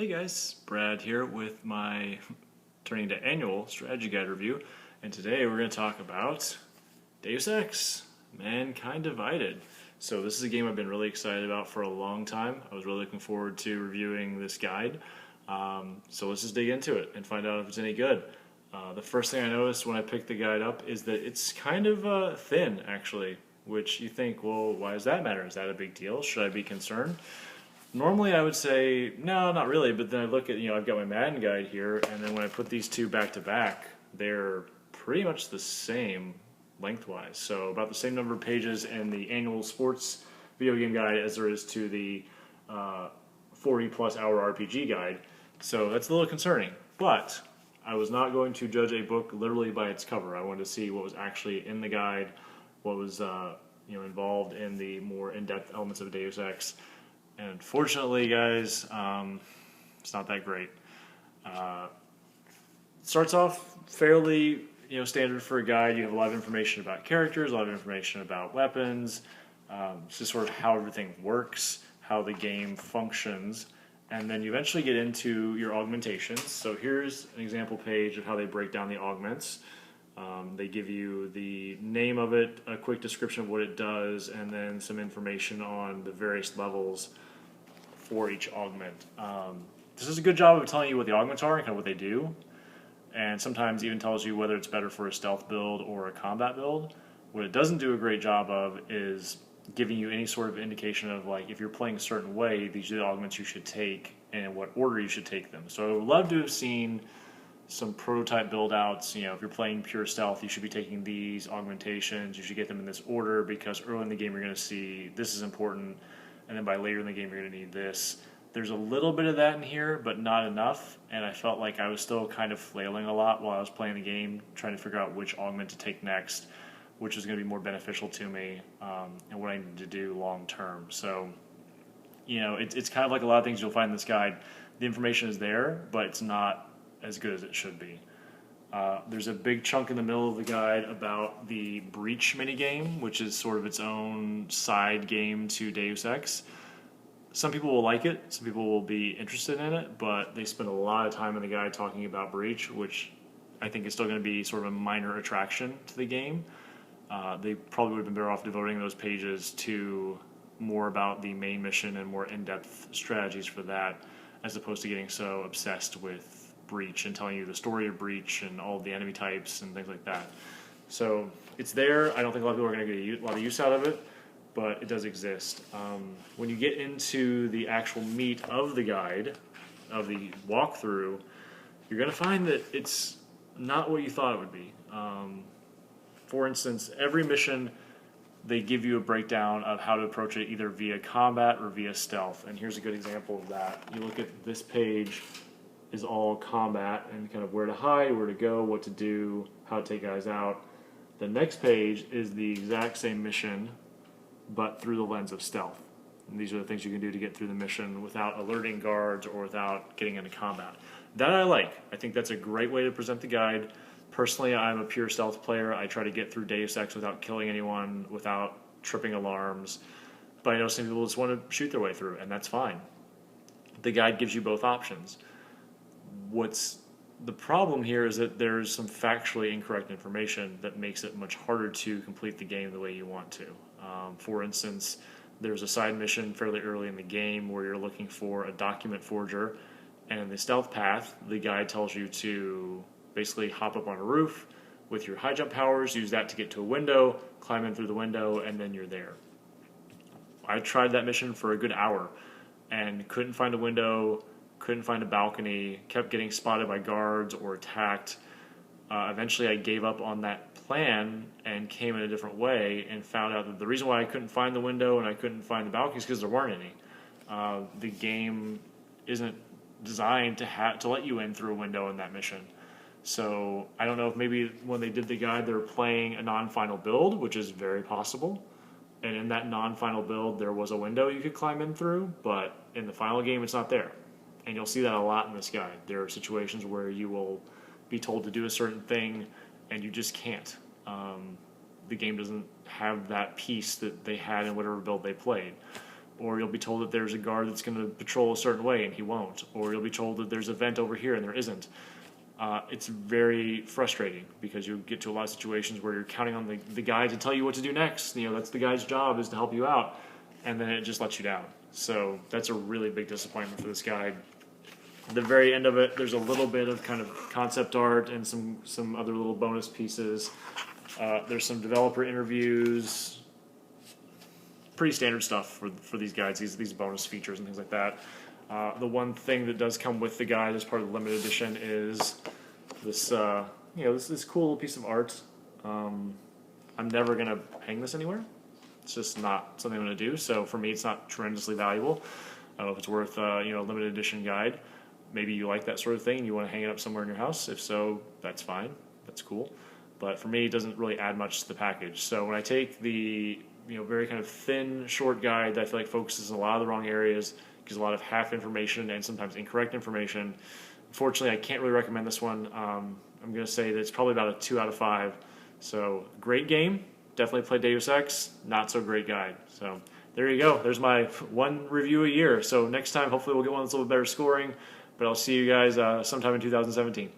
Hey guys, Brad here with my turning to annual strategy guide review, and today we're going to talk about Deus Ex, Mankind Divided. So this is a game I've been really excited about for a long time. I was really looking forward to reviewing this guide. So let's just dig into it and find out if it's any good. The first thing I noticed when I picked the guide up is that it's kind of thin, actually, which you think, well, why does that matter? Is that a big deal? Should I be concerned? Normally I would say, no, not really, but then I look at, I've got my Madden guide here, and then when I put these two back to back, they're pretty much the same lengthwise. So about the same number of pages in the annual sports video game guide as there is to the 40 plus hour RPG guide. So that's a little concerning, but I was not going to judge a book literally by its cover. I wanted to see what was actually in the guide, what was involved in the more in-depth elements of Deus Ex. And unfortunately, guys, it's not that great. It starts off fairly, standard for a guide. You have a lot of information about characters, a lot of information about weapons, just sort of how everything works, how the game functions, and then you eventually get into your augmentations. So here's an example page of how they break down the augments. They give you the name of it, a quick description of what it does, and then some information on the various levels for each augment. This is a good job of telling you what the augments are and kind of what they do, and sometimes even tells you whether it's better for a stealth build or a combat build. What it doesn't do a great job of is giving you any sort of indication of, like, if you're playing a certain way, these are the augments you should take and in what order you should take them. So I would love to have seen some prototype build outs. If you're playing pure stealth, you should be taking these augmentations, you should get them in this order, because early in the game you're going to see this is important, and then by later in the game you're going to need this. There's a little bit of that in here, but not enough, and I felt like I was still kind of flailing a lot while I was playing the game, trying to figure out which augment to take next, which is going to be more beneficial to me, and what I need to do long term. So, it's kind of like a lot of things you'll find in this guide. The information is there, but it's not as good as it should be. There's a big chunk in the middle of the guide about the Breach minigame, which is sort of its own side game to Deus Ex. Some people will like it, some people will be interested in it, but they spend a lot of time in the guide talking about Breach, which I think is still going to be sort of a minor attraction to the game. They probably would have been better off devoting those pages to more about the main mission and more in-depth strategies for that, as opposed to getting so obsessed with Breach and telling you the story of Breach and all of the enemy types and things like that. So it's there. I don't think a lot of people are going to get a lot of use out of it, but it does exist. When you get into the actual meat of the guide, of the walkthrough, you're going to find that it's not what you thought it would be. For instance, every mission, they give you a breakdown of how to approach it, either via combat or via stealth. And here's a good example of that. You look at this page, is all combat and kind of where to hide, where to go, what to do, how to take guys out. The next page is the exact same mission, but through the lens of stealth. And these are the things you can do to get through the mission without alerting guards or without getting into combat. That I like. I think that's a great way to present the guide. Personally, I'm a pure stealth player. I try to get through Deus Ex without killing anyone, without tripping alarms. But I know some people just want to shoot their way through, and that's fine. The guide gives you both options. What's the problem here is that there's some factually incorrect information that makes it much harder to complete the game the way you want to. For instance, there's a side mission fairly early in the game where you're looking for a document forger, and in the stealth path, the guide tells you to basically hop up on a roof with your high jump powers, use that to get to a window, climb in through the window, and then you're there. I tried that mission for a good hour and couldn't find a window, couldn't find a balcony, kept getting spotted by guards or attacked. Eventually I gave up on that plan and came in a different way and found out that the reason why I couldn't find the window and I couldn't find the balcony is because there weren't any. The game isn't designed to let you in through a window in that mission. So I don't know if maybe when they did the guide they were playing a non-final build, which is very possible. And in that non-final build there was a window you could climb in through, but in the final game it's not there. And you'll see that a lot in this guide. There are situations where you will be told to do a certain thing and you just can't. The game doesn't have that piece that they had in whatever build they played. or you'll be told that there's a guard that's going to patrol a certain way and he won't, or you'll be told that there's a vent over here and there isn't. It's very frustrating because you get to a lot of situations where you're counting on the guide to tell you what to do next. That's the guide's job, is to help you out, and then it just lets you down. So that's a really big disappointment for this guide. At the very end of it, there's a little bit of kind of concept art and some other little bonus pieces. There's some developer interviews, pretty standard stuff for these guides, these bonus features and things like that. The one thing that does come with the guide as part of the limited edition is this, this cool little piece of art. I'm never gonna hang this anywhere. It's just not something I'm gonna do. So for me, it's not tremendously valuable. I don't know if it's worth a limited edition guide. Maybe you like that sort of thing and you want to hang it up somewhere in your house. If so, that's fine. That's cool. But for me, it doesn't really add much to the package. So when I take the very kind of thin, short guide that I feel like focuses in a lot of the wrong areas, gives a lot of half information and sometimes incorrect information, unfortunately, I can't really recommend this one. I'm going to say that it's probably about a 2 out of 5. So great game. Definitely play Deus Ex. Not so great guide. So there you go. There's my one review a year. So next time, hopefully we'll get one that's a little better scoring. But I'll see you guys sometime in 2017.